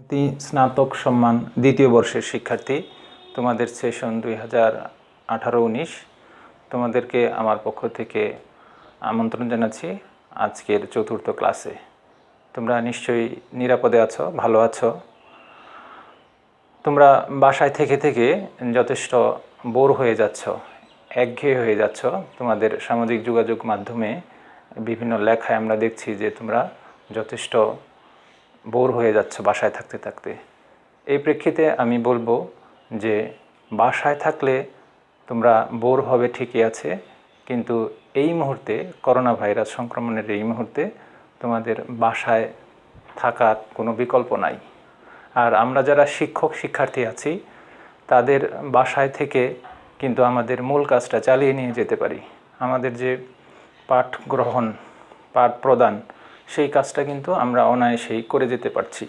স্নাতক সম্মান দ্বিতীয় বর্ষের শিক্ষার্থী, তোমাদের সেশন 2018-19 তোমাদেরকে আমার পক্ষ থেকে আমন্ত্রণ জানাচ্ছি আজকের চতুর্থ ক্লাসে। তোমরা নিশ্চয়ই নিরাপদে আছো, ভালো আছো। তোমরা বাসায় থেকে থেকে যথেষ্ট বোর হয়ে যাচ্ছ, একঘেয়ে হয়ে যাচ্ছ। তোমাদের সামাজিক যোগাযোগ মাধ্যমে বিভিন্ন লেখায় আমরা দেখছি যে তোমরা যথেষ্ট বোর হয়ে যাচ্ছ বাসায় থাকতে থাকতে। এই প্রেক্ষিতে আমি বলবো যে বাসায় থাকলে তোমরা বোর হবে ঠিকই আছে, কিন্তু এই মুহূর্তে করোনা ভাইরাস সংক্রমণের এই মুহূর্তে তোমাদের বাসায় থাকার কোনো বিকল্প নাই। আর আমরা যারা শিক্ষক শিক্ষার্থী আছি তাদের বাসায় থেকে কিন্তু আমাদের মূল কাজটা চালিয়ে নিয়ে যেতে পারি। আমাদের যে পাঠ গ্রহণ, পাঠ প্রদান, সেই কাজটা কিন্তু আমরা অনায়াসেই করে যেতে পারছি।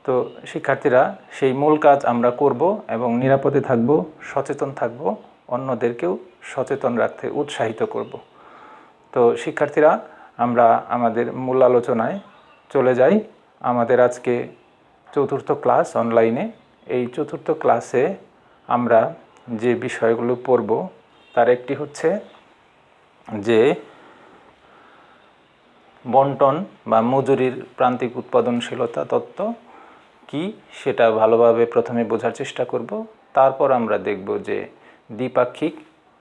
তো শিক্ষার্থীরা সেই মূল কাজ আমরা করব এবং নিরাপদে থাকব, সচেতন থাকব, অন্যদেরকেও সচেতন রাখতে উৎসাহিত করব। তো শিক্ষার্থীরা, আমরা আমাদের মূল আলোচনায় চলে যাই। আমাদের আজকে চতুর্থ ক্লাস অনলাইনে। এই চতুর্থ ক্লাসে আমরা যে বিষয়গুলো পড়ব তার একটি হচ্ছে যে বন্টন বা মজুরির প্রান্তিক উৎপাদনশীলতা তত্ত্ব কি, সেটা ভালোভাবে প্রথমে বোঝার চেষ্টা করব। তারপর আমরা দেখব যে দ্বিপাক্ষিক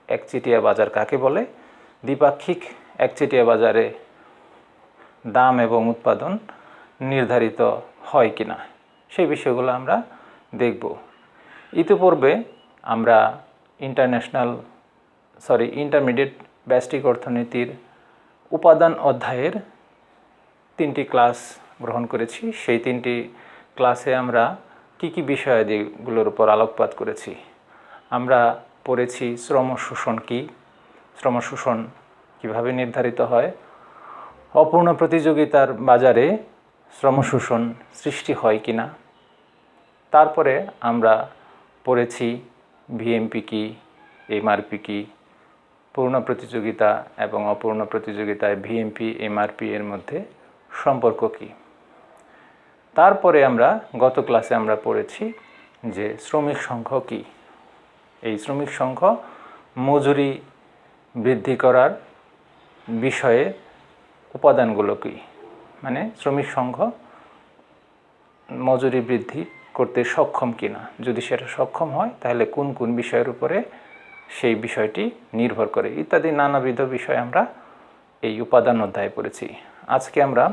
একচেটিয়া বাজার কাকে বলে, দ্বিপাক্ষিক একচেটিয়া বাজারে দাম এবং উৎপাদন নির্ধারিত হয় কিনা, সেই বিষয়গুলো আমরা দেখব। ইতিপূর্বে আমরা ইন্টারমিডিয়েট ব্যষ্টিক অর্থনীতির উপাদান অধ্যায়ের 3টি ক্লাস গ্রহণ করেছি। সেই 3টি ক্লাসে আমরা কি বিষয়াদিগুলোর উপর আলোকপাত করেছি। আমরা পড়েছি শ্রম শোষণ কী, শ্রম শোষণ কীভাবে নির্ধারিত হয়, অপূর্ণ প্রতিযোগিতার বাজারে শ্রম শোষণ সৃষ্টি হয় কিনা। তারপরে আমরা পড়েছি ভিএমপি কী, এমআরপি কী, পূর্ণ প্রতিযোগিতা এবং অপূর্ণ প্রতিযোগিতায় ভিএমপি এমআরপি এর মধ্যে সম্পর্ক কী। তারপরে আমরা গত ক্লাসে আমরা পড়েছি যে শ্রমিক সংঘ কী। এই শ্রমিক সংঘ মজুরি বৃদ্ধি করার বিষয়ে উপাদানগুলো কী, মানে শ্রমিক সংঘ মজুরি বৃদ্ধি করতে সক্ষম কিনা, যদি সেটা সক্ষম হয় তাহলে কোন কোন বিষয়ের উপরে সেই বিষয়টি নির্ভর করে, ইত্যাদি নানাবিধ বিষয় আমরা এই উপাদান অধ্যায়ে পড়েছি। আজকে আমরা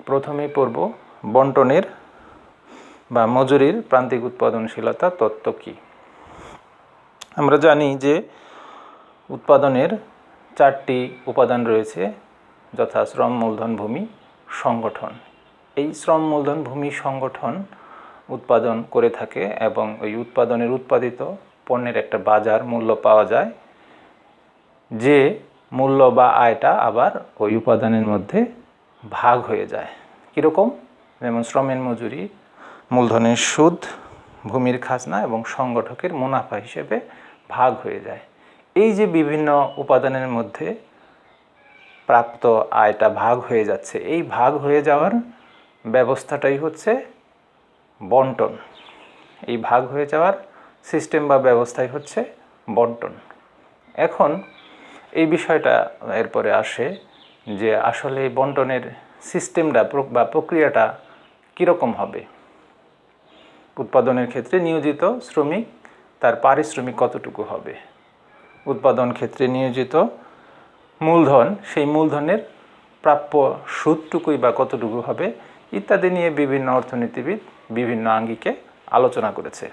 প্রথমে পড়ব বন্টনের বা মজুরির প্রান্তিক উৎপাদনশীলতা তত্ত্ব কী। আমরা জানি যে উৎপাদনের 4টি উপাদান রয়েছে, যথা শ্রম, মূলধন, ভূমি, সংগঠন। এই শ্রম, মূলধন, ভূমি, সংগঠন উৎপাদন করে থাকে এবং ওই উৎপাদনের উৎপাদিত পণ্যের একটা বাজার মূল্য পাওয়া যায়, যে মূল্য বা আয়টা আবার ওই উপাদানের মধ্যে ভাগ হয়ে যায়। কীরকম? যেমন শ্রমের মজুরি, মূলধনের সুদ, ভূমির খাজনা এবং সংগঠকের মুনাফা হিসেবে ভাগ হয়ে যায়। এই যে বিভিন্ন উপাদানের মধ্যে প্রাপ্ত আয়টা ভাগ হয়ে যাচ্ছে, এই ভাগ হয়ে যাওয়ার ব্যবস্থাটাই হচ্ছে বন্টন। এই ভাগ হয়ে যাওয়ার সিস্টেম বা ব্যবস্থাই হচ্ছে বন্টন। এখন এই বিষয়টা এরপরে আসে যে আসলে এই বন্টনের সিস্টেমটা বা প্রক্রিয়াটা কীরকম হবে। উৎপাদনের ক্ষেত্রে নিয়োজিত শ্রমিক, তার পারিশ্রমিক কতটুকু হবে, উৎপাদন ক্ষেত্রে নিয়োজিত মূলধন, সেই মূলধনের প্রাপ্য সুদটুকুই বা কতটুকু হবে, ইত্যাদি নিয়ে বিভিন্ন অর্থনীতিবিদ বিভিন্ন আঙ্গিকে আলোচনা করেছে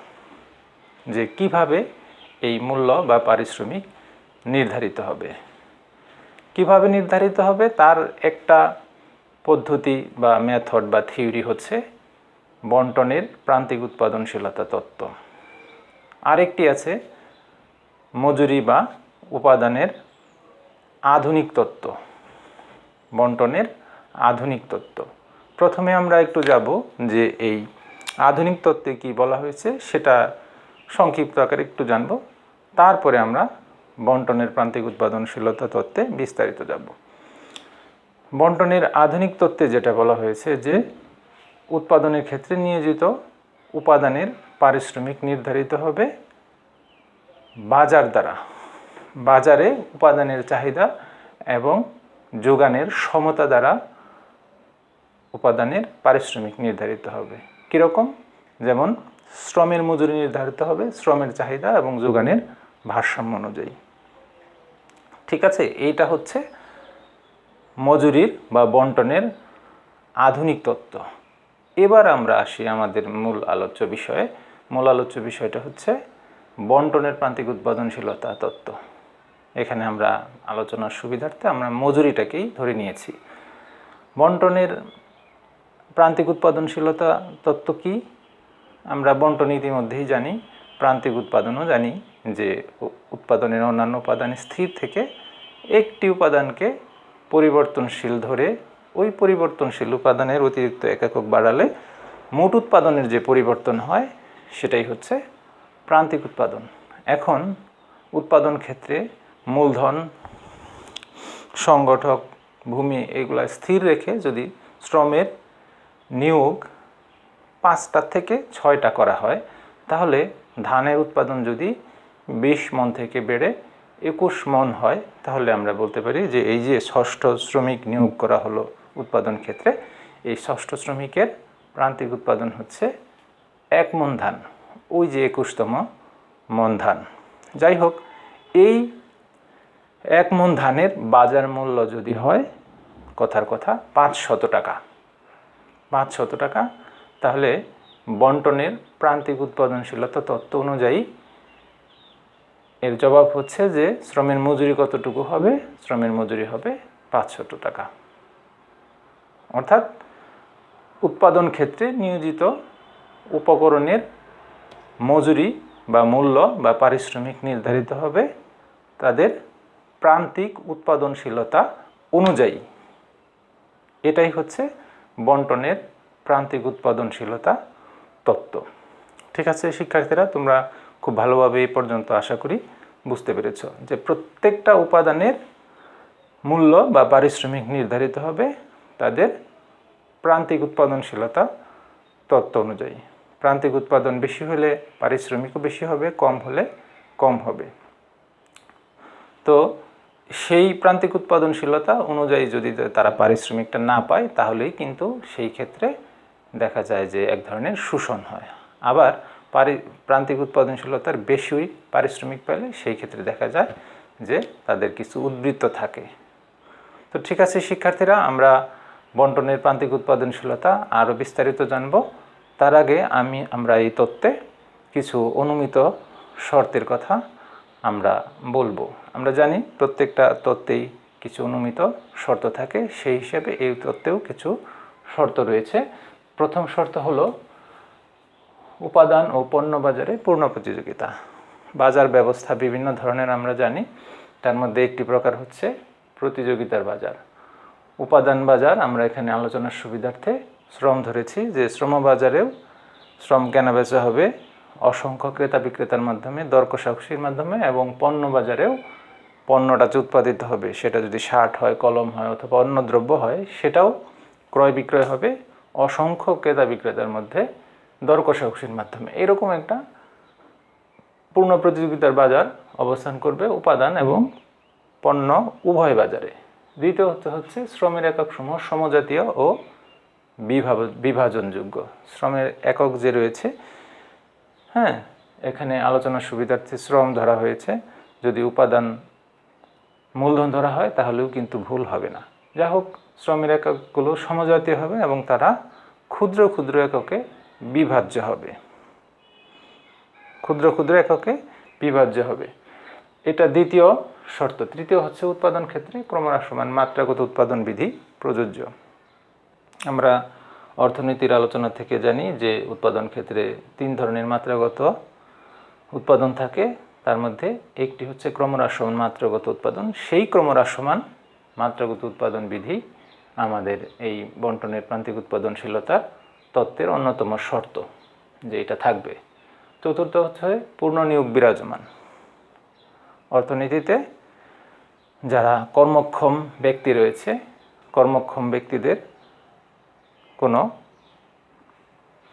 যে কিভাবে এই মূল্য বা পারিশ্রমিক নির্ধারিত হবে। কিভাবে নির্ধারিত হবে তার একটা পদ্ধতি বা মেথড বা থিওরি হচ্ছে বন্টনের প্রান্তিক উৎপাদনশীলতা তত্ত্ব। আরেকটি আছে মজুরি বা উপাদানের আধুনিক তত্ত্ব, বন্টনের আধুনিক তত্ত্ব। প্রথমে আমরা একটু যাব যে এই আধুনিক তত্ত্বে কি বলা হয়েছে সেটা সংক্ষিপ্ত আকারে একটু জানব, তারপরে আমরা বন্টনের প্রান্তিক উৎপাদনশীলতা তত্ত্বে বিস্তারিত যাব। বন্টনের আধুনিক তত্ত্বে যেটা বলা হয়েছে যে উৎপাদনের ক্ষেত্রে নিয়োজিত উপাদানের পারিশ্রমিক নির্ধারিত হবে বাজার দ্বারা। বাজারে উপাদানের চাহিদা এবং যোগানের সমতা দ্বারা উপাদানের পারিশ্রমিক নির্ধারিত হবে। কীরকম? যেমন শ্রমের মজুরি নির্ধারিত হবে শ্রমের চাহিদা এবং যোগানের ভারসাম্য অনুযায়ী। ঠিক আছে, এইটা হচ্ছে মজুরির বা বন্টনের আধুনিক তত্ত্ব। এবার আমরা আসি আমাদের মূল আলোচ্য বিষয়ে। মূল আলোচ্য বিষয়টা হচ্ছে বন্টনের প্রান্তিক উৎপাদনশীলতা তত্ত্ব। এখানে আমরা আলোচনার সুবিধার্থে আমরা মজুরিটাকেই ধরে নিয়েছি। বন্টনের প্রান্তিক উৎপাদনশীলতা তত্ত্ব কি? আমরা বন্টন ইতিমধ্যেই জানি, প্রান্তিক উৎপাদনও জানি যে উৎপাদনের অন্যান্য উপাদান স্থির থেকে একটি উপাদানকে পরিবর্তনশীল ধরে ওই পরিবর্তনশীল উপাদানের অতিরিক্ত একক বাড়ালে মোট উৎপাদনের যে পরিবর্তন হয় সেটাই হচ্ছে প্রান্তিক উৎপাদন। এখন উৎপাদন ক্ষেত্রে মূলধন, সংগঠক, ভূমি এগুলো স্থির রেখে যদি শ্রমের নিয়োগ 5টা থেকে 6টা করা হয়, তাহলে ধানের উৎপাদন যদি 20 মণ থেকে বেড়ে 21 মণ হয়, তাহলে আমরা বলতে পারি যে এই যে 6ষ্ঠ শ্রমিক নিয়োগ করা হলো উৎপাদন ক্ষেত্রে, এই 6ষ্ঠ শ্রমিকের প্রান্তিক উৎপাদন হচ্ছে 1 মণ ধান, ওই যে 21তম মণ ধান। যাই হোক, এই 1 মণ ধানের বাজার মূল্য যদি হয় কথার কথা 500 টাকা, 500 টাকা, তাহলে বন্টনের প্রান্তিক উৎপাদনশীলতা তত্ত্ব অনুযায়ী এর জবাব হচ্ছে যে শ্রমের মজুরি কতটুকু হবে? শ্রমের মজুরি হবে 500 টাকা। অর্থাৎ উৎপাদন ক্ষেত্রে নিয়োজিত উপকরণের মজুরি বা মূল্য বা পারিশ্রমিক নির্ধারিত হবে তাদের প্রান্তিক উৎপাদনশীলতা অনুযায়ী। এটাই হচ্ছে বন্টনের প্রান্তিক উৎপাদনশীলতা তত্ত্ব। ঠিক আছে শিক্ষার্থীরা, তোমরা খুব ভালোভাবে এই পর্যন্ত আশা করি বুঝতে পেরেছ যে প্রত্যেকটা উপাদানের মূল্য বা পারিশ্রমিক নির্ধারিত হবে তাদের প্রান্তিক উৎপাদনশীলতা তত্ত্ব অনুযায়ী। প্রান্তিক উৎপাদন বেশি হলে পারিশ্রমিকও বেশি হবে, কম হলে কম হবে। তো সেই প্রান্তিক উৎপাদনশীলতা অনুযায়ী যদি তারা পারিশ্রমিকটা না পায়, তাহলেই কিন্তু সেই ক্ষেত্রে দেখা যায় যে এক ধরনের শোষণ হয়। আবার প্রান্তিক উৎপাদনশীলতার বেশি পারিশ্রমিক পেলে সেই ক্ষেত্রে দেখা যায় যে তাদের কিছু উদ্বৃত্ত থাকে। তো ঠিক আছে শিক্ষার্থীরা, আমরা বন্টনের প্রান্তিক উৎপাদনশীলতা আরও বিস্তারিত জানব। তার আগে আমরা এই তত্ত্বে কিছু অনুমিত শর্তের কথা আমরা বলবো। আমরা জানি প্রত্যেকটা তত্ত্বেই কিছু অনুমিত শর্ত থাকে, সেই হিসেবে এই তত্ত্বেও কিছু শর্ত রয়েছে। প্রথম শর্ত হলো উপাদান ও পণ্য বাজারে পূর্ণ প্রতিযোগিতা। বাজার ব্যবস্থা বিভিন্ন ধরনের আমরা জানি, তার মধ্যে একটি প্রকার হচ্ছে প্রতিযোগিতার বাজার। উপাদান বাজার আমরা এখানে আলোচনার সুবিধার্থে শ্রম ধরেছি, যে শ্রম বাজারেও শ্রম কেনাবেচা হবে অসংখ্য ক্রেতা বিক্রেতার মাধ্যমে, দর কষাকষির মাধ্যমে, এবং পণ্য বাজারেও পণ্যটা যে উৎপাদিত হবে সেটা যদি শার্ট হয়, কলম হয় অথবা অন্য দ্রব্য হয়, সেটাও ক্রয় বিক্রয় হবে অসংখ্য ক্রেতা বিক্রেতার মধ্যে দর কষাকষির মাধ্যমে। এরকম একটা পূর্ণ প্রতিযোগিতার বাজার অবস্থান করবে উপাদান এবং পণ্য উভয় বাজারে। দ্বিতীয়ত হচ্ছে শ্রমের একক সমূহ সমজাতীয় ও বিভাজনযোগ্য। শ্রমের একক যে রয়েছে, এখানে আলোচনার সুবিধার্থে শ্রম ধরা হয়েছে। যদি উপাদান মূলধন ধরা হয় তাহলেও কিন্তু ভুল হবে না। যা হোক, শ্রমের এককগুলো সমজাতীয় হবে এবং তারা ক্ষুদ্র ক্ষুদ্র এককে বিভাজ্য হবে। ক্ষুদ্র ক্ষুদ্র এককে বিভাজ্য হবে, এটা দ্বিতীয় শর্ত। তৃতীয় হচ্ছে উৎপাদন ক্ষেত্রে ক্রমহ্রাসমান মাত্রাগত উৎপাদন বিধি প্রযোজ্য। আমরা অর্থনীতির আলোচনা থেকে জানি যে উৎপাদন ক্ষেত্রে 3 ধরনের মাত্রাগত উৎপাদন থাকে, তার মধ্যে একটি হচ্ছে ক্রমহ্রাসমান মাত্রাগত উৎপাদন। সেই ক্রমহ্রাসমান মাত্রাগত উৎপাদন বিধি আমাদের এই বন্টনের প্রান্তিক উৎপাদনশীলতার তত্ত্বের অন্যতম শর্ত, যে এটা থাকবে। চতুর্থ হচ্ছে পূর্ণ নিয়োগ বিরাজমান। অর্থনীতিতে যারা কর্মক্ষম ব্যক্তি রয়েছে, কর্মক্ষম ব্যক্তিদের কোনো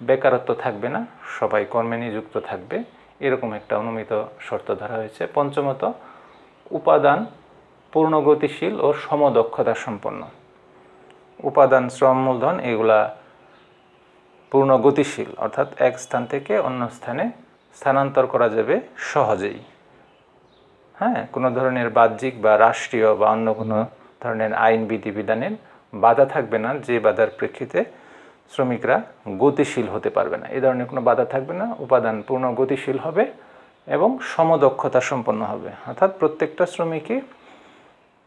বেকারত্ব থাকবে না, সবাই কর্মে নিযুক্ত থাকবে, এরকম একটা অনুমিত শর্ত ধরা হয়েছে। পঞ্চমত, উপাদান পূর্ণ গতিশীল ও সমদক্ষতা সম্পন্ন। উপাদান, শ্রম, মূলধন এগুলা পূর্ণ গতিশীল, অর্থাৎ এক স্থান থেকে অন্য স্থানে স্থানান্তর করা যাবে সহজেই। হ্যাঁ, কোনো ধরনের বাহ্যিক বা রাষ্ট্রীয় বা অন্য কোনো ধরনের আইন বিধিবিধানের বাধা থাকবে না, যে বাধার প্রেক্ষিতে শ্রমিকরা গতিশীল হতে পারবে না। এই ধরনের কোনো বাধা থাকবে না। উপাদান পূর্ণ গতিশীল হবে এবং সমদক্ষতা সম্পন্ন হবে, অর্থাৎ প্রত্যেকটা শ্রমিকই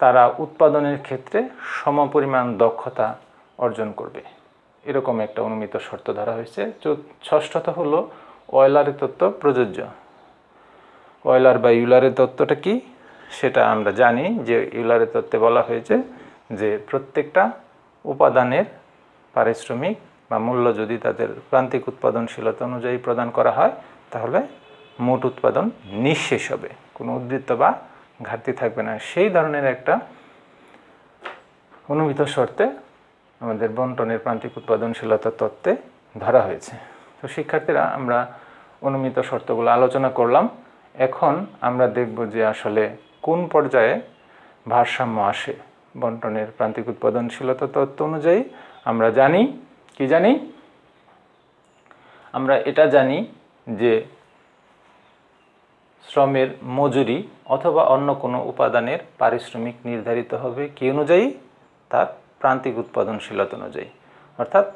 তারা উৎপাদনের ক্ষেত্রে সমপরিমাণ দক্ষতা অর্জন করবে, এরকম একটা অনুমিত শর্ত ধরা হয়েছে। ষষ্ঠত হলো অয়লারের তত্ত্ব প্রযোজ্য। অয়লার বা ইউলারের তত্ত্বটা কি সেটা আমরা জানি, যে ইউলারের তত্ত্বে বলা হয়েছে যে প্রত্যেকটা উপাদানের পারিশ্রমিক বা মূল্য যদি তাদের প্রান্তিক উৎপাদনশীলতা অনুযায়ী প্রদান করা হয়, তাহলে মোট উৎপাদন নিঃশেষ হবে, কোনো উদ্বৃত্ত বা ঘাটতি থাকবে না। সেই ধরনের একটা অনুমিত শর্তে আমাদের বন্টনের প্রান্তিক উৎপাদনশীলতা তত্ত্বে ধরা হয়েছে। তো শিক্ষার্থীরা, আমরা অনুমিত শর্তগুলো আলোচনা করলাম। এখন আমরা দেখব যে আসলে কোন পর্যায়ে ভারসাম্য আসে বন্টনের প্রান্তিক উৎপাদনশীলতা তত্ত্ব অনুযায়ী। আমরা জানি কি জানি? আমরা এটা জানি যে শ্রমের মজুরি অথবা অন্য কোনো উপাদানের পারিশ্রমিক নির্ধারিত হবে কি অনুযায়ী? তার প্রান্তিক উৎপাদনশীলতা অনুযায়ী। অর্থাৎ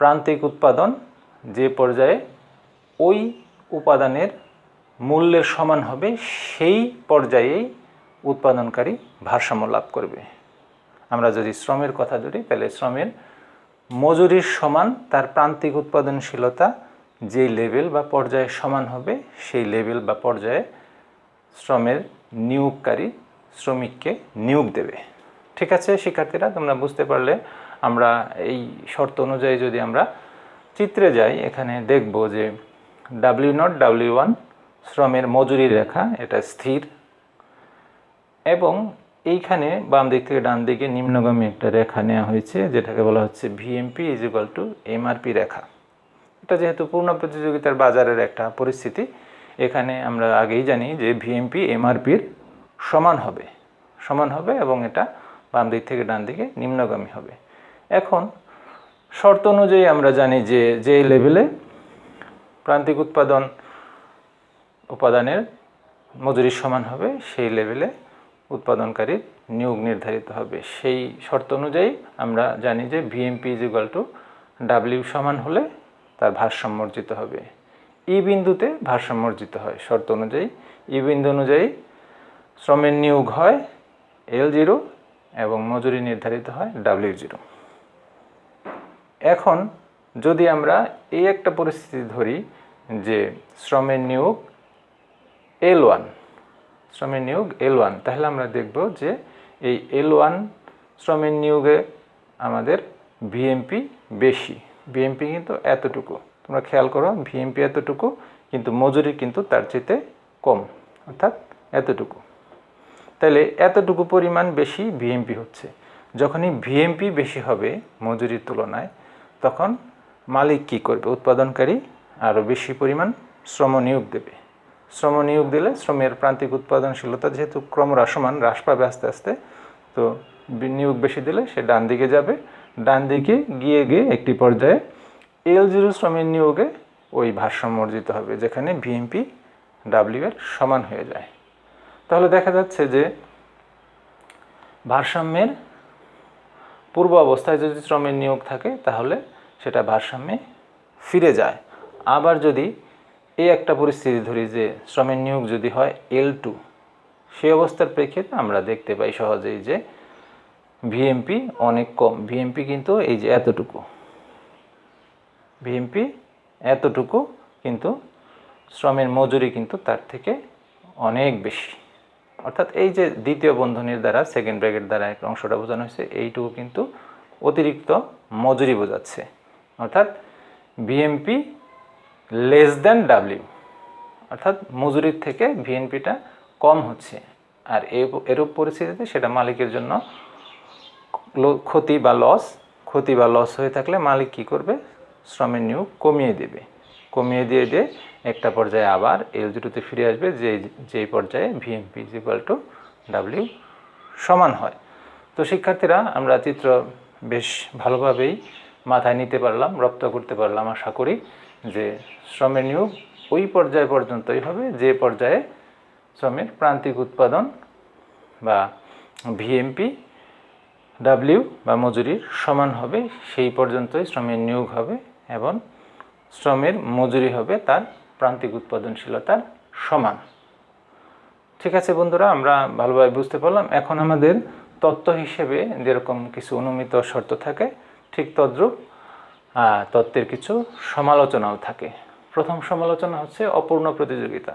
প্রান্তিক উৎপাদন যে পর্যায়ে ওই উপাদানের মূল্যের সমান হবে, সেই পর্যায়েই উৎপাদনকারী ভারসাম্য লাভ করবে। আমরা যদি শ্রমের কথা ধরি, তাহলে শ্রমের মজুরির সমান তার প্রান্তিক উৎপাদনশীলতা যে লেভেল বা পর্যায়ে সমান হবে, সেই লেভেল বা পর্যায়ে শ্রমের নিয়োগকারী শ্রমিককে নিয়োগ দেবে। ঠিক আছে শিক্ষার্থীরা, তোমরা বুঝতে পারলে। আমরা এই শর্ত অনুযায়ী যদি আমরা চিত্রে যাই, এখানে দেখব যে W0 W1 শ্রমের মজুরি রেখা, এটা স্থির, এবং এইখানে বাম দিক থেকে ডান দিকে নিম্নগামী একটা রেখা নেওয়া হয়েছে, যেটাকে বলা হচ্ছে VMP = MRP রেখা। এটা যেহেতু পূর্ণ প্রতিযোগিতার বাজারের একটা পরিস্থিতি, এখানে আমরা আগেই জানি যে VMP MRPর সমান হবে এবং এটা বাম দিক থেকে ডান দিকে নিম্নগামী হবে। এখন শর্ত অনুযায়ী আমরা জানি যে যে লেভেলে প্রান্তিক উপাদানের মজুরির সমান হবে, সেই লেভেলে উৎপাদনকারীর নিয়োগ নির্ধারিত হবে। সেই শর্ত অনুযায়ী আমরা জানি যে VMP = W সমান হলে তার ভারসাম্য অর্জিত হবে। ই বিন্দুতে ভারসাম্য অর্জিত হয় শর্ত অনুযায়ী। ই বিন্দু অনুযায়ী শ্রমের নিয়োগ হয় L0 এবং মজুরি নির্ধারিত হয় W0। এখন যদি আমরা এই একটা পরিস্থিতি ধরি যে শ্রমের নিয়োগ L1, তাহলে আমরা দেখব যে এই L1 শ্রমের নিয়োগে আমাদের VMP বেশি। VMP কিন্তু এতটুকু, তোমরা খেয়াল করো, VMP এতটুকু, কিন্তু মজুরি কিন্তু তার চেয়ে কম, অর্থাৎ এতটুকু। তাহলে এতটুকু পরিমাণ বেশি VMP হচ্ছে। যখনই VMP বেশি হবে মজুরির তুলনায়, তখন মালিক কি করবে? উৎপাদনকারী আরও বেশি পরিমাণ শ্রম নিয়োগ দেবে। শ্রম নিয়োগ দিলে শ্রমের প্রান্তিক উৎপাদনশীলতা যেহেতু ক্রমহ্রাসমান, হ্রাস পাবে আস্তে আস্তে, তো নিয়োগ বেশি দিলে সে ডান দিকে যাবে। ডান দিকে গিয়ে একটি পর্যায়ে L0 শ্রমের নিয়োগে ওই ভারসাম্য অর্জিত হবে, যেখানে VMP W এর সমান হয়ে যায়। তাহলে দেখা যাচ্ছে যে ভারসাম্যের পূর্ব অবস্থায় যদি শ্রমের নিয়োগ থাকে, তাহলে সেটা ভারসাম্যে ফিরে যায়। আবার যদি এই একটা পরিস্থিতি ধরি যে শ্রমের নিয়োগ যদি হয় L2, সেই অবস্থার প্রেক্ষিতে আমরা দেখতে পাই সহজেই যে VMP অনেক কম। VMP কিন্তু এই যে এতটুকু, কিন্তু শ্রমের মজুরি কিন্তু তার থেকে অনেক বেশি। অর্থাৎ এই যে দ্বিতীয় বন্ধনীর দ্বারা, সেকেন্ড ব্র্যাকেট দ্বারা একটা অংশটা বোঝানো হয়েছে, এইটুকু কিন্তু অতিরিক্ত মজুরি বোঝাচ্ছে। অর্থাৎ VMP W, অর্থাৎ মজুরির থেকে VMPটা কম হচ্ছে। আর এরূপ পরিস্থিতিতে সেটা মালিকের জন্য ক্ষতি বা লস হয়ে থাকলে মালিক কি করবে? শ্রমের নিয়োগ কমিয়ে দেবে, কমিয়ে দিয়ে একটা পর্যায়ে আবার L0 ফিরে আসবে, যেই পর্যায়ে VMP W সমান হয়। তো শিক্ষার্থীরা, আমরা চিত্র বেশ ভালোভাবেই মাথায় নিতে পারলাম, রপ্ত করতে পারলাম। আশা করি যে শ্রমের নিয়োগ ওই পর্যায় পর্যন্তই হবে যে পর্যায়ে শ্রমের প্রান্তিক উৎপাদন বা VMP W বা মজুরির সমান হবে, সেই পর্যন্তই শ্রমের নিয়োগ হবে এবং শ্রমের মজুরি হবে তার প্রান্তিক উৎপাদনশীলতার সমান। ঠিক আছে বন্ধুরা, আমরা ভালোভাবে বুঝতে পারলাম। এখন আমাদের তত্ত্ব হিসেবে যেরকম কিছু অনুমিত শর্ত থাকে, ঠিক তদ্রূপ তত্ত্বের কিছু সমালোচনাও থাকে। প্রথম সমালোচনা হচ্ছে অপূর্ণ প্রতিযোগিতা।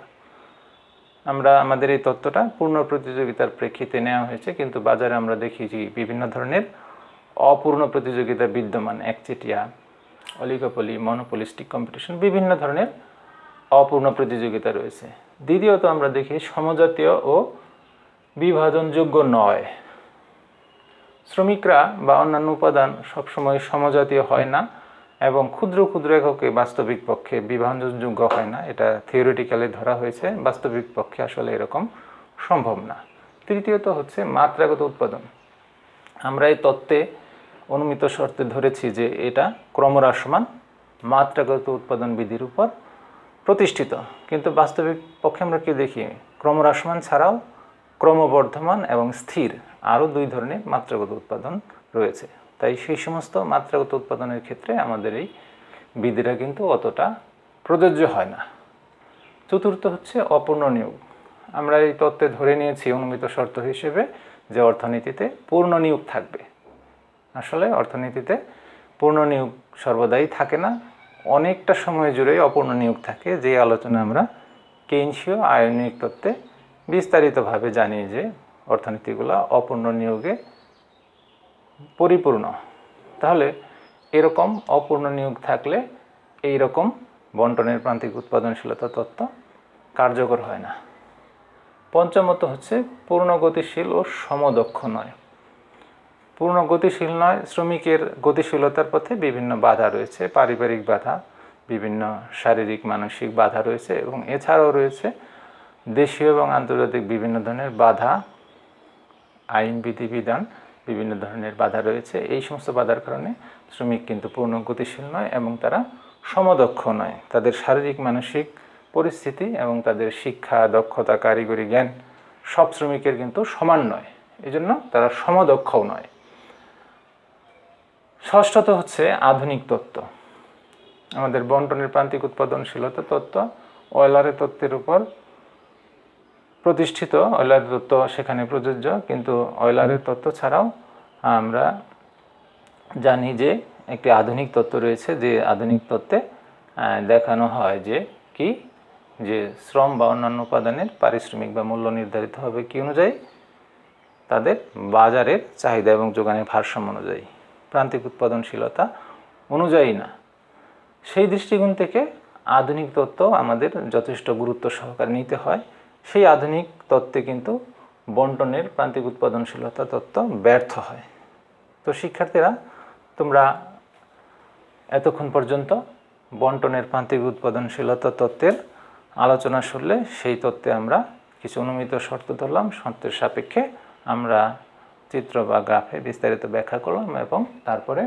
আমরা আমাদের এই তত্ত্বটা পূর্ণ প্রতিযোগিতার প্রেক্ষিতে নেওয়া হয়েছে, কিন্তু বাজারে আমরা দেখি যে বিভিন্ন ধরনের অপূর্ণ প্রতিযোগিতা বিদ্যমান। একচেটিয়া, অলিগোপলি, মনোপলিস্টিক কম্পিটিশন, বিভিন্ন ধরনের অপূর্ণ প্রতিযোগিতা রয়েছে। দ্বিতীয়ত আমরা দেখি সমজাতীয় ও বিভাজনযোগ্য নয়। শ্রমিকরা বা অন্যান্য উপাদান সবসময় সমজাতীয় হয় না এবং ক্ষুদ্র ক্ষুদ্র এককে বাস্তবিক পক্ষে বিভাজনযোগ্য হয় না। এটা থিওরিটিক্যালি ধরা হয়েছে, বাস্তবিক পক্ষে আসলে এরকম সম্ভব না। তৃতীয়ত হচ্ছে মাত্রাগত উৎপাদন। আমরা এই তত্ত্বে অনুমিত শর্তে ধরেছি যে এটা ক্রমহ্রাসমান মাত্রাগত উৎপাদন বিধির উপর প্রতিষ্ঠিত, কিন্তু বাস্তবিক পক্ষে আমরা কি দেখি, ক্রমহ্রাসমান ছাড়াও ক্রমবর্ধমান এবং স্থির আরও দুই ধরনের মাত্রাগত উৎপাদন রয়েছে। তাই সেই সমস্ত মাত্রাগত উৎপাদনের ক্ষেত্রে আমাদের এই বিধিটা কিন্তু অতটা প্রযোজ্য হয় না। চতুর্থ হচ্ছে অপূর্ণ নিয়োগ। আমরা এই তত্ত্বে ধরে নিয়েছি অনুমিত শর্ত হিসেবে যে অর্থনীতিতে পূর্ণ নিয়োগ থাকবে। আসলে অর্থনীতিতে পূর্ণ নিয়োগ সর্বদাই থাকে না, অনেকটা সময় জুড়েই অপূর্ণ নিয়োগ থাকে, যে আলোচনা আমরা কেইনশীয় আয়নিক তত্ত্বে বিস্তারিতভাবে জানি যে অর্থনীতিগুলো অপূর্ণ নিয়োগে পরিপূর্ণ। তাহলে এরকম অপূর্ণ নিয়োগ থাকলে এই রকম বন্টনের প্রান্তিক উৎপাদনশীলতা তত্ত্ব কার্যকর হয় না। পঞ্চমত হচ্ছে পূর্ণ গতিশীল ও সমদক্ষ নয়। পূর্ণ গতিশীল নয়, শ্রমিকের গতিশীলতার পথে বিভিন্ন বাধা রয়েছে, পারিবারিক বাধা, বিভিন্ন শারীরিক মানসিক বাধা রয়েছে এবং এছাড়াও রয়েছে দেশীয় এবং আন্তর্জাতিক বিভিন্ন ধরনের বাধা, আইন বিধিবিধান বিভিন্ন ধরনের বাধা রয়েছে। এই সমস্ত বাধার কারণে শ্রমিক কিন্তু পূর্ণ গতিশীল নয় এবং তারা সমদক্ষ নয়। তাদের শারীরিক মানসিক পরিস্থিতি এবং তাদের শিক্ষা, দক্ষতা, কারিগরি জ্ঞান সব শ্রমিকের কিন্তু সমান নয়, এজন্য তারা সমদক্ষও নয়। ষষ্ঠত হচ্ছে আধুনিক তত্ত্ব। আমাদের বন্টনের প্রান্তিক উৎপাদনশীলতা তত্ত্ব অয়লারের তত্ত্বের উপর প্রতিষ্ঠিত। অয়লারের তত্ত্ব সেখানে প্রযোজ্য, কিন্তু অয়লারের তত্ত্ব ছাড়াও আমরা জানি যে একটি আধুনিক তত্ত্ব রয়েছে, যে আধুনিক তত্ত্বে দেখানো হয় যে কি, যে শ্রম বা অন্যান্য উপাদানের পারিশ্রমিক বা মূল্য নির্ধারিত হবে কি অনুযায়ী, তাদের বাজারের চাহিদা এবং যোগানের ভারসাম্য অনুযায়ী, প্রান্তিক উৎপাদনশীলতা অনুযায়ী না। সেই দৃষ্টিকোণ থেকে আধুনিক তত্ত্ব আমাদের যথেষ্ট গুরুত্ব সহকারে নিতে হয়। সেই আধুনিক তত্ত্বে কিন্তু বন্টনের প্রান্তিক উৎপাদনশীলতা তত্ত্ব ব্যর্থ হয়। তো শিক্ষার্থীরা, তোমরা এতক্ষণ পর্যন্ত বন্টনের প্রান্তিক উৎপাদনশীলতা তত্ত্বের আলোচনা শুনলে। সেই তত্ত্বে আমরা কিছু অনুমিত শর্ত ধরলাম, শর্তের সাপেক্ষে আমরা চিত্র বা গ্রাফে বিস্তারিত ব্যাখ্যা করলাম এবং তারপরে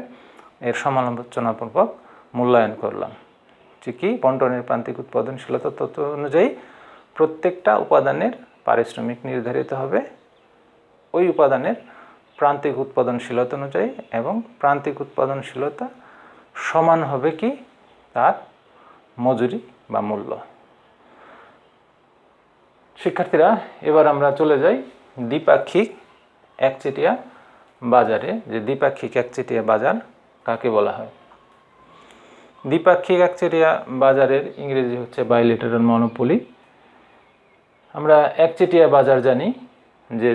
এর সমালোচনাপূর্বক মূল্যায়ন করলাম যে কি, বন্টনের প্রান্তিক উৎপাদনশীলতা তত্ত্ব অনুযায়ী প্রত্যেকটা উপাদানের পারিশ্রমিক নির্ধারিত হবে ওই উপাদানের প্রান্তিক উৎপাদনশীলতা অনুযায়ী এবং প্রান্তিক উৎপাদনশীলতা সমান হবে কি তার মজুরি বা মূল্য। শিক্ষার্থীরা, এবার আমরা চলে যাই দ্বিপাক্ষিক একচেটিয়া বাজারে। যে দ্বিপাক্ষিক একচেটিয়া বাজার কাকে বলা হয়? দ্বিপাক্ষিক একচেটিয়া বাজারের ইংরেজি হচ্ছে বাইলেটারাল মনোপলি। আমরা একচেটিয়া বাজার জানি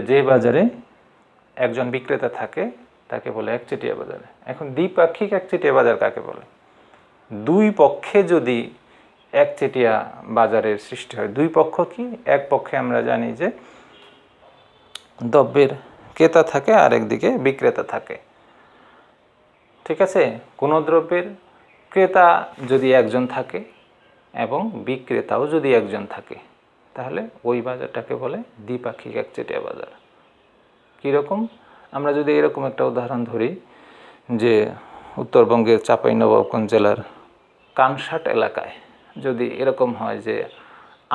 যে বাজারে একজন বিক্রেতা থাকে তাকে বলে একচেটিয়া বাজার। এখন দ্বিপাক্ষিক একচেটিয়া বাজার কাকে বলে? দুই পক্ষে যদি একচেটিয়া বাজারের সৃষ্টি হয়। দুই পক্ষ কি? এক পক্ষে আমরা জানি যে দ্রব্যের ক্রেতা থাকে আর একদিকে বিক্রেতা থাকে। ঠিক আছে? কোনো দ্রব্যের ক্রেতা যদি একজন থাকে এবং বিক্রেতাও যদি একজন থাকে, তাহলে ওই বাজারটাকে বলে দ্বিপাক্ষিক একচেটিয়া বাজার। কীরকম? আমরা যদি এরকম একটা উদাহরণ ধরি যে উত্তরবঙ্গের চাঁপাইনবাবগঞ্জ জেলার কানসাট এলাকায় যদি এরকম হয় যে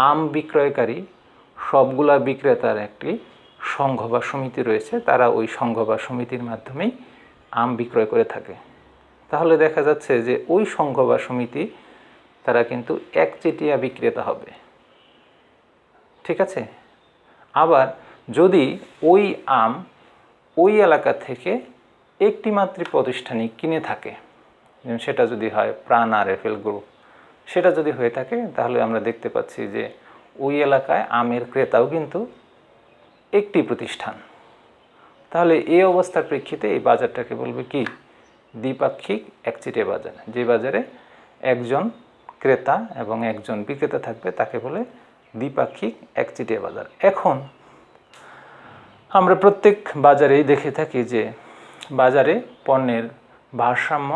আম বিক্রয়কারী সবগুলা বিক্রেতার একটি সংঘ বা সমিতি রয়েছে, তারা ওই সংঘ বা সমিতির মাধ্যমেই আম বিক্রয় করে থাকে, তাহলে দেখা যাচ্ছে যে ওই সংঘ বা সমিতি তারা কিন্তু একচেটিয়া বিক্রেতা হবে। ঠিক আছে? আবার যদি ওই আম ওই এলাকা থেকে একটি মাত্র প্রতিষ্ঠানিক কিনে থাকে, সেটা যদি হয় প্রাণ আর এফএল গ্রুপ, সেটা যদি হয়ে থাকে, তাহলে আমরা দেখতে পাচ্ছি যে ওই এলাকায় আমের ক্রেতাও কিন্তু একটি প্রতিষ্ঠান। তাহলে এই অবস্থার প্রেক্ষিতে এই বাজারটাকে বলবে কি? দ্বিপাক্ষিক একচেটিয়া বাজার। যে বাজারে একজন ক্রেতা এবং একজন বিক্রেতা থাকবে তাকে বলে দ্বিপাক্ষিক একচেটিয়া বাজার। এখন আমরা প্রত্যেক বাজারেই দেখে থাকি যে বাজারে পণ্যের ভারসাম্য,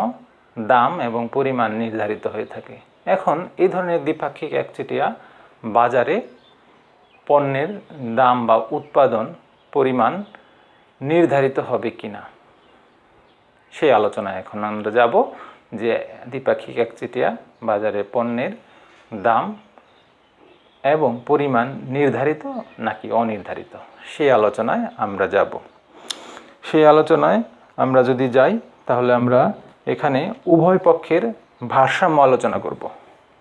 দাম এবং পরিমাণ নির্ধারিত হয়ে থাকে। এখন এই ধরনের দ্বিপাক্ষিক একচেটিয়া বাজারে পণ্যের দাম বা উৎপাদন পরিমাণ নির্ধারিত হবে কিনা সেই আলোচনায় এখন আমরা যাব, যে দ্বিপাক্ষিক একচেটিয়া বাজারে পণ্যের দাম এবং পরিমাণ নির্ধারিত নাকি অনির্ধারিত সেই আলোচনায় আমরা যাব। সেই আলোচনায় আমরা যদি যাই, তাহলে আমরা এখানে উভয় পক্ষের ভারসাম্য আলোচনা করব।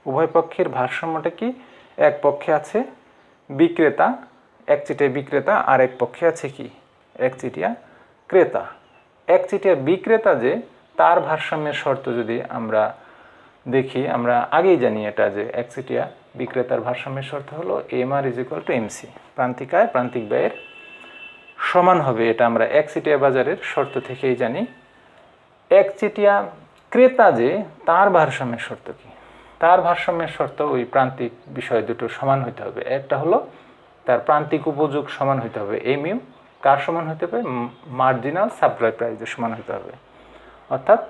উভয় পক্ষের ভারসাম্যটা কি? এক পক্ষে আছে বিক্রেতা, একচেটিয়া বিক্রেতা, আর এক পক্ষে আছে কি? একচেটিয়া ক্রেতা। একচেটিয়া বিক্রেতা যে, তার ভারসাম্যের শর্ত যদি আমরা দেখি, আমরা আগেই জানি এটা যে একচেটিয়া বিক্রেতার ভারসাম্যের শর্ত হলো MR = MC, প্রান্তিক আয় প্রান্তিক ব্যয়ের সমান হবে। এটা আমরা একচেটিয়া বাজারের শর্ত থেকেই জানি। একচেটিয়া ক্রেতা যে, তার ভারসাম্যের শর্ত কি? তার ভারসাম্যের শর্ত ওই প্রান্তিক বিষয় দুটো সমান হতে হবে। একটা হলো তার প্রান্তিক উপযোগ সমান হতে হবে, MU কার সমান হতে হবে? মার্জিনাল সাপ্লাই প্রাইসের সমান হতে হবে। অর্থাৎ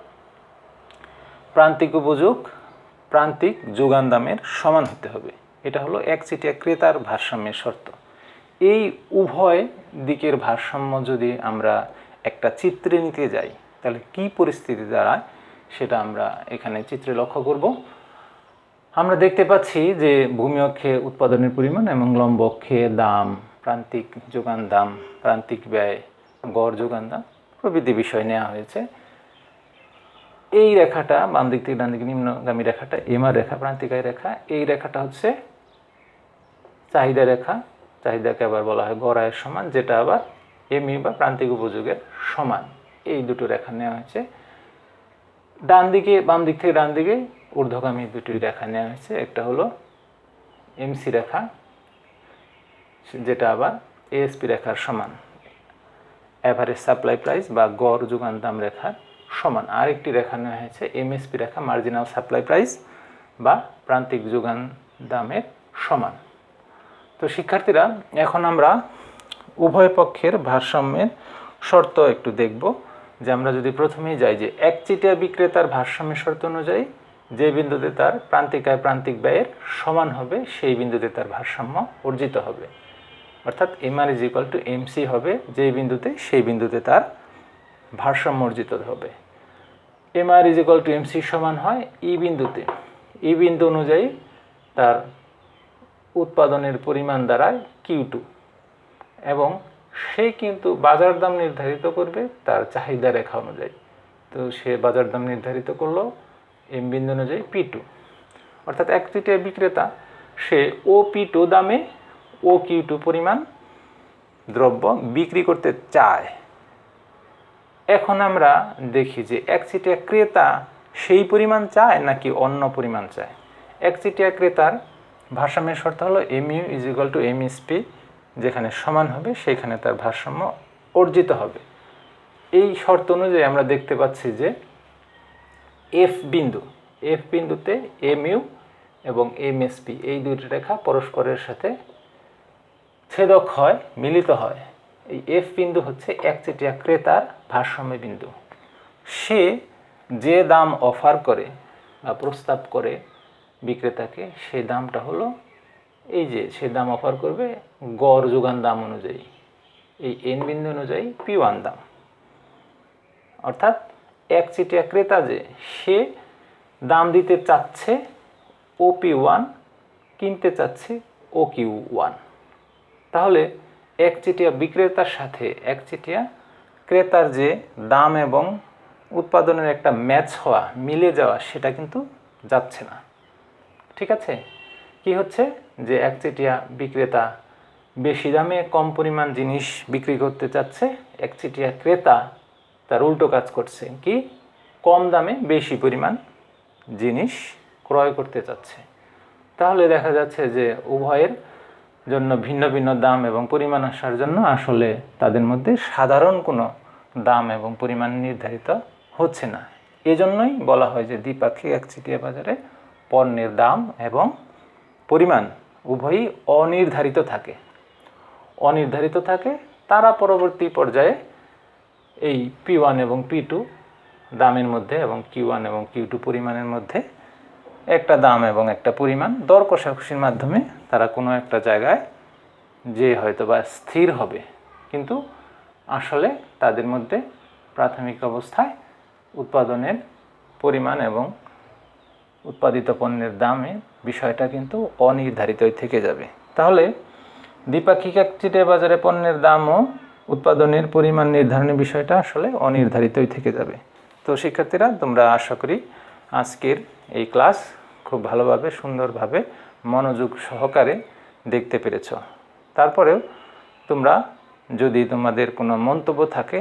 প্রান্তিক উপযোগ প্রান্তিক যোগান দামের সমান হতে হবে। এটা হলো একচেটিয়া ক্রেতার ভারসাম্যের শর্ত। এই উভয় দিকের ভারসাম্য যদি আমরা একটা চিত্রে নিতে যাই, তাহলে কি পরিস্থিতি দাঁড়ায় সেটা আমরা এখানে চিত্রে লক্ষ্য করব। আমরা দেখতে পাচ্ছি যে ভূমি অক্ষে উৎপাদনের পরিমাণ এবং লম্ব অক্ষে দাম, প্রান্তিক যোগান দাম, প্রান্তিক ব্যয়, গড় যোগান দাম প্রভৃতি বিষয় নেওয়া হয়েছে। এই রেখাটা বাম দিক থেকে ডান দিকে নিম্নগামী রেখাটা MR রেখা, প্রান্তিক আয় রেখা। এই রেখাটা হচ্ছে চাহিদা রেখা, চাহিদাকে আবার বলা হয় গড় আয়ের সমান, যেটা আবার MU বা প্রান্তিক উপযোগের সমান। এই দুটো রেখা নেওয়া হয়েছে। ডান দিকে, বাম দিক থেকে ডান দিকে ঊর্ধ্বগামী দুটি রেখা নেওয়া হয়েছে। একটা হলো MC রেখা, যেটা আবার ASP রেখার সমান, অ্যাভারেজ সাপ্লাই প্রাইস বা গড় যোগান দাম রেখার সমান। আরেকটি রেখা নেওয়া হয়েছে MSP রেখা, মার্জিনাল সাপ্লাই প্রাইস বা প্রান্তিক যোগান দামের সমান। তো শিক্ষার্থীরা, এখন আমরা উভয় পক্ষের ভারসাম্যের শর্ত একটু দেখব। যে আমরা যদি প্রথমেই যাই যে একচেটিয়া বিক্রেতার ভারসাম্যের শর্ত অনুযায়ী যে বিন্দুতে তার প্রান্তিক আয় প্রান্তিক ব্যয়ের সমান হবে, সেই বিন্দুতে তার ভারসাম্য অর্জিত হবে। অর্থাৎ MR = MC হবে যে বিন্দুতে, সেই বিন্দুতে তার ভারসাম্য অর্জিত হবে। MR = MC সমান হয় ই বিন্দুতে। ই বিন্দু অনুযায়ী তার উৎপাদনের পরিমাণ দাঁড়ায় Q2 এবং সে কিন্তু বাজার দাম নির্ধারিত করবে তার চাহিদা রেখা অনুযায়ী। তো সে বাজার দাম নির্ধারিত করলো M বিন্দু অনুযায়ী P2। অর্থাৎ একচেটিয়া বিক্রেতা সে OP2 দামে OQ2 পরিমাণ দ্রব্য বিক্রি করতে চায়। এখন আমরা দেখি যে একচেটিয়া ক্রেতা সেই পরিমাণ চায় নাকি অন্য পরিমাণ চায়। একচেটিয়া ক্রেতার ভারসাম্যের শর্ত হলো MU = MSP, যেখানে সমান হবে সেখানে তার ভারসাম্য অর্জিত হবে। এই শর্ত অনুযায়ী আমরা দেখতে পাচ্ছি যে F বিন্দুতে MU এবং MSP এই দুটি রেখা পরস্পরের সাথে ছেদক হয়, মিলিত হয়। এই F বিন্দু হচ্ছে একচেটিয়া ক্রেতার ভারসাম্য বিন্দু। সে যে দাম অফার করে বা প্রস্তাব করে বিক্রেতাকে, সেই দামটা হলো এই যে সে দাম অফার করবে গড় যোগান দাম অনুযায়ী, এই এন বিন্দু অনুযায়ী P1 দাম। অর্থাৎ একচেটিয়া ক্রেতা যে সে দাম দিতে চাচ্ছে OP1, কিনতে চাচ্ছে OQ1। তাহলে একচেটিয়া বিক্রেতার সাথে একচেটিয়া ক্রেতার যে দাম এবং উৎপাদনের একটা ম্যাচ হওয়া, মিলে যাওয়া, সেটা কিন্তু যাচ্ছে না। ঠিক আছে, কি হচ্ছে যে একচেটিয়া বিক্রেতা বেশি দামে কম পরিমাণ জিনিস বিক্রি করতে চাচ্ছে, একচেটিয়া ক্রেতা তার উল্টো কাজ করছে, কি কম দামে বেশি পরিমাণ জিনিস ক্রয় করতে চাচ্ছে। তাহলে দেখা যাচ্ছে যে উভয়ের জন্য ভিন্ন ভিন্ন দাম এবং পরিমাণ আসার জন্য আসলে তাদের মধ্যে সাধারণ কোনো দাম এবং পরিমাণ নির্ধারিত হচ্ছে না। এজন্যই বলা হয় যে দ্বিপাক্ষিক একচেটিয়া বাজারে পণ্যের দাম এবং পরিমাণ উভয়ই অনির্ধারিত থাকে। তারা পরবর্তী পর্যায়ে এই P1 এবং P2 দামের মধ্যে এবং Q1 এবং Q2 পরিমাণের মধ্যে একটা দাম এবং একটা পরিমাণ দর কষাকষির মাধ্যমে তারা কোনো একটা জায়গায় যে হয়তো বা স্থির হবে, কিন্তু আসলে তাদের মধ্যে প্রাথমিক অবস্থায় উৎপাদনের পরিমাণ এবং উৎপাদিত পণ্যের দামের বিষয়টা কিন্তু অনির্ধারিতই থেকে যাবে। তাহলে দ্বিপাক্ষিক একচেটিয়া বাজারে পণ্যের দাম ও উৎপাদনের পরিমাণ নির্ধারণের বিষয়টা আসলে অনির্ধারিতই থেকে যাবে। তো শিক্ষার্থীরা, তোমরা আশা করি আজকের এই ক্লাস খুব ভালোভাবে, সুন্দরভাবে, মনোযোগ সহকারে দেখতে পেরেছ। তারপরেও তোমরা যদি তোমাদের কোনো মন্তব্য থাকে,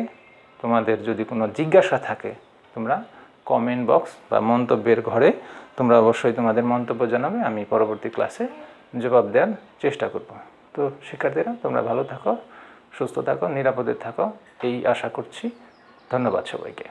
তোমাদের যদি কোনো জিজ্ঞাসা থাকে, তোমরা কমেন্ট বক্স বা মন্তব্যের ঘরে তোমরা অবশ্যই তোমাদের মন্তব্য জানাবে। আমি পরবর্তী ক্লাসে জবাব দেওয়ার চেষ্টা করব। তো শিক্ষার্থীরা, তোমরা ভালো থাকো, সুস্থ থাকো, নিরাপদে থাকো, এই আশা করছি। ধন্যবাদ সবাইকে।